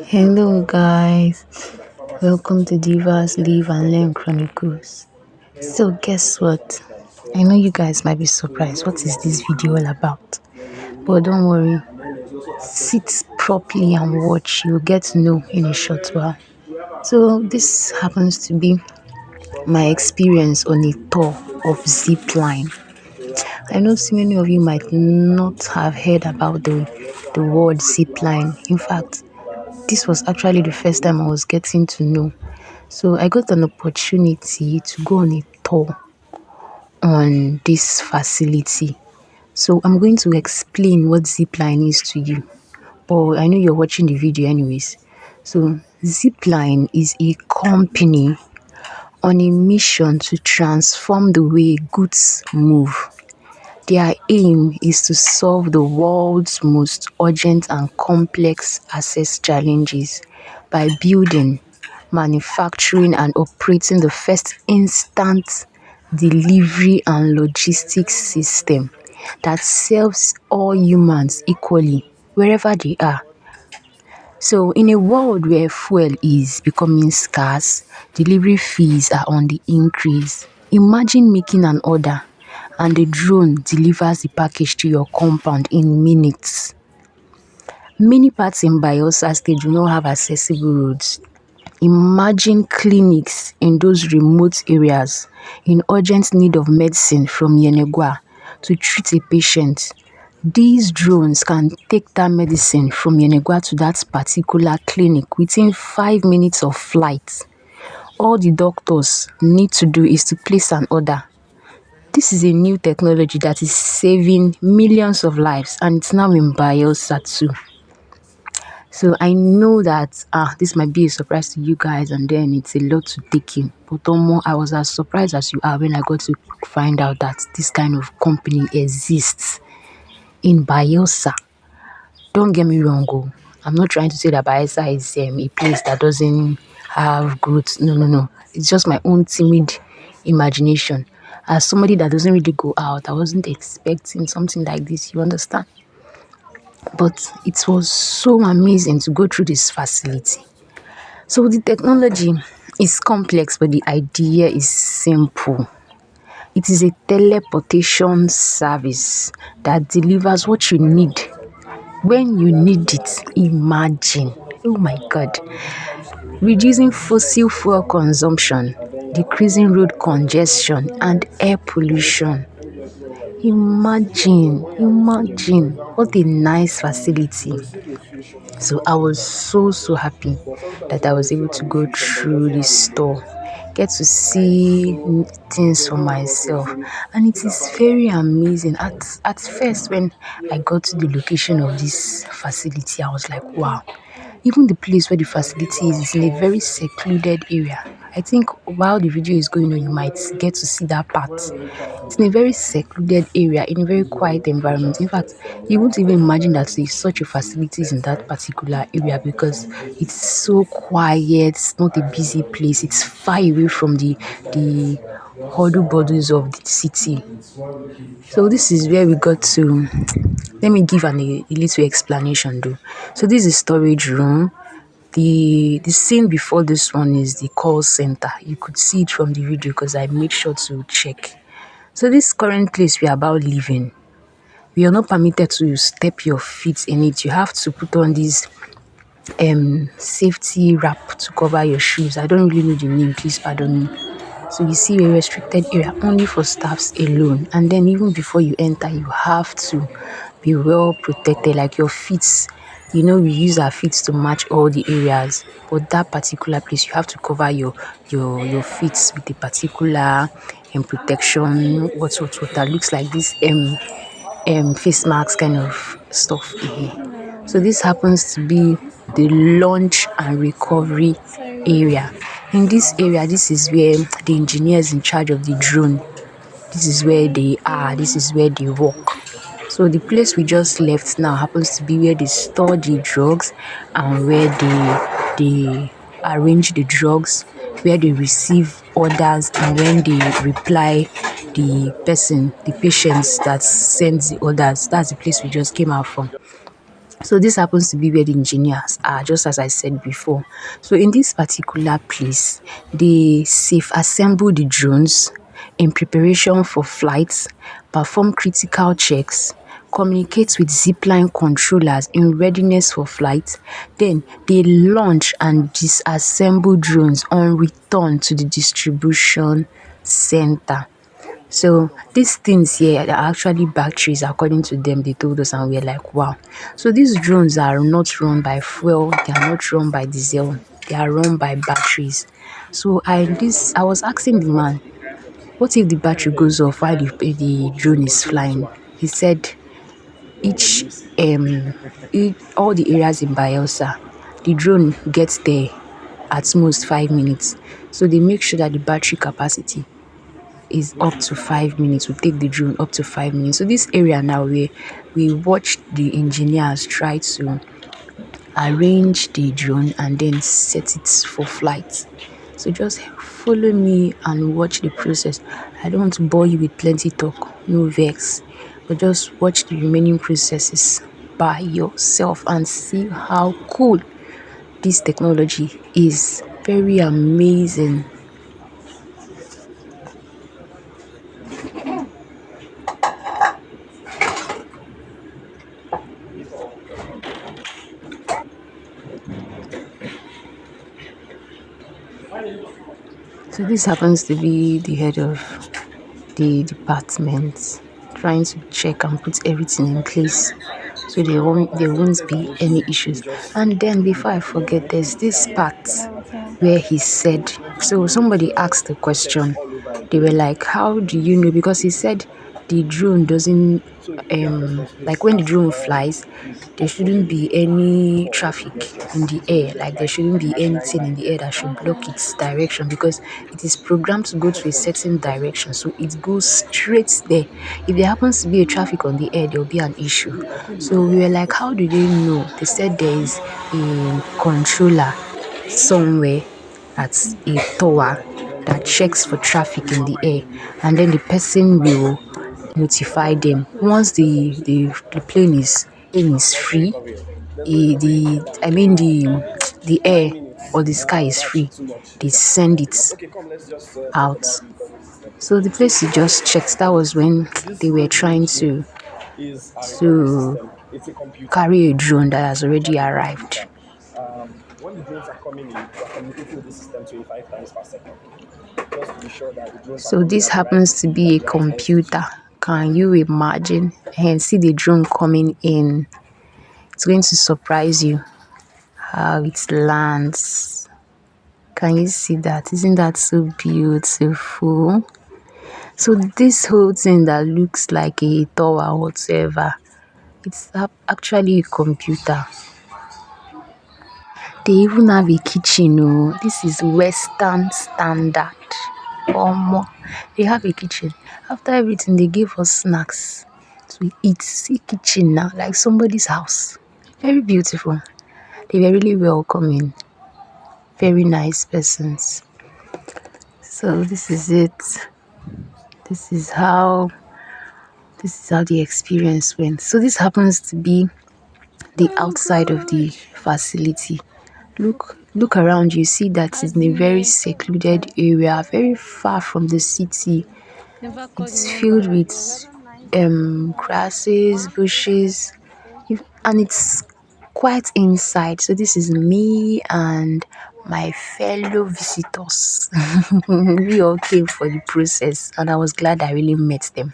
Hello guys, welcome to Diva's Live and Learn Chronicles. So guess what? I know you guys might be surprised. What is this video all about? But don't worry, sit properly and watch. You'll get to know in a short while. So this happens to be my experience on a tour of Zipline. I know so many of you might not have heard about the word Zipline. In fact, this was actually the first time I was getting to know. So I got an opportunity to go on a tour on this facility. So I'm going to explain what Zipline is to you. But I know you're watching the video anyways. So Zipline is a company on a mission to transform the way goods move. Their aim is to solve the world's most urgent and complex access challenges by building, manufacturing and operating the first instant delivery and logistics system that serves all humans equally wherever they are. So in a world where fuel is becoming scarce, delivery fees are on the increase. Imagine making an order and the drone delivers the package to your compound in minutes. Many parts in Bayelsa State do not have accessible roads. Imagine clinics in those remote areas in urgent need of medicine from Yenegua to treat a patient. These drones can take that medicine from Yenegua to that particular clinic within 5 minutes of flight. All the doctors need to do is to place an order. This is a new technology that is saving millions of lives, and it's now in Bayelsa too. So I know that this might be a surprise to you guys, and then it's a lot to take in. But I was as surprised as you are when I got to find out that this kind of company exists in Bayelsa. Don't get me wrong, I'm not trying to say that Bayelsa is a place that doesn't have growth. No. It's just my own timid imagination. As somebody that doesn't really go out, I wasn't expecting something like this, you understand? But it was so amazing to go through this facility. So the technology is complex, but the idea is simple. It is a teleportation service that delivers what you need when you need it. Imagine. Oh my God. Reducing fossil fuel consumption, decreasing road congestion and air pollution. Imagine what a nice facility. So I was so happy that I was able to go through this store, get to see things for myself, and it is very amazing. At first, when I got to the location of this facility, I was like, wow. Even the place where the facility is in a very secluded area. I think while the video is going on, you might get to see that part. It's in a very secluded area, in a very quiet environment. In fact, you won't even imagine that there's such a facility in that particular area because it's so quiet. It's not a busy place. It's far away from the huddle borders of the city. So this is where we got to. Let me give a little explanation though. So this is storage room. The scene before this one is the call center. You could see it from the video because I made sure to check. So this current place we are about leaving, we are not permitted to step your feet in it. You have to put on this safety wrap to cover your shoes. I don't really know the name, please pardon me. So you see a restricted area only for staffs alone, and then even before you enter you have to be well protected, like your feet. We use our feet to match all the areas, but that particular place you have to cover your feet with a particular protection, what that looks like this face mask kind of stuff. So this happens to be the launch and recovery area. In this area, this is where the engineers in charge of the drone, this is where they are, this is where they work. So the place we just left now happens to be where they store the drugs and where they arrange the drugs, where they receive orders, and when they reply the patients that sends the orders. That's the place we just came out from. So this happens to be where the engineers are, just as I said before. So in this particular place, they safe assemble the drones in preparation for flights, perform critical checks, communicate with Zipline controllers in readiness for flight. Then they launch and disassemble drones on return to the distribution center. So these things here are actually batteries according to them, they told us, and we're like, wow. So these drones are not run by fuel, they are not run by diesel, they are run by batteries. So I was asking the man, what if the battery goes off while the drone is flying? He said each all the areas in Bielsa, the drone gets there at most 5 minutes. So they make sure that the battery capacity is up to 5 minutes. We take the drone up to 5 minutes. So this area now where we watch the engineers try to arrange the drone and then set it for flight. So just follow me and watch the process. I don't want to bore you with plenty talk, no vex, but just watch the remaining processes by yourself and see how cool this technology is. Very amazing. So this happens to be the head of the department, trying to check and put everything in place so there won't be any issues. And then before I forget, there's this part where he said, so somebody asked the question, they were like, how do you know? Because he said the drone doesn't like when the drone flies, there shouldn't be any traffic in the air, like there shouldn't be anything in the air that should block its direction, because it is programmed to go to a certain direction, so it goes straight there. If there happens to be a traffic on the air, there will be an issue. So we were like, how do they know? They said there is a controller somewhere at a tower that checks for traffic in the air, and then the person will notify them once the plane is free. The air or the sky is free, they send it out. So the place you just checked, that was when they were trying to carry a drone that has already arrived. When the drones are coming in, we are communicating with the system 25 times per second. Just to be sure that the drones. So this happens to be a computer. Can you imagine? And see the drone coming in. It's going to surprise you how it lands. Can you see that? Isn't that so beautiful? So this whole thing that looks like a tower or whatever, it's actually a computer. They even have a kitchen. Oh, this is Western standard. More. They have a kitchen. After everything, they give us snacks to eat. See kitchen now, like somebody's house. Very beautiful. They were really welcoming. Very nice persons. So this is it. This is how the experience went. So this happens to be the outside of the facility. Look around you, see that it's in a very secluded area, very far from the city. It's filled with grasses, bushes, and it's quite inside. So this is me and my fellow visitors. We all came for the process, and I was glad I really met them.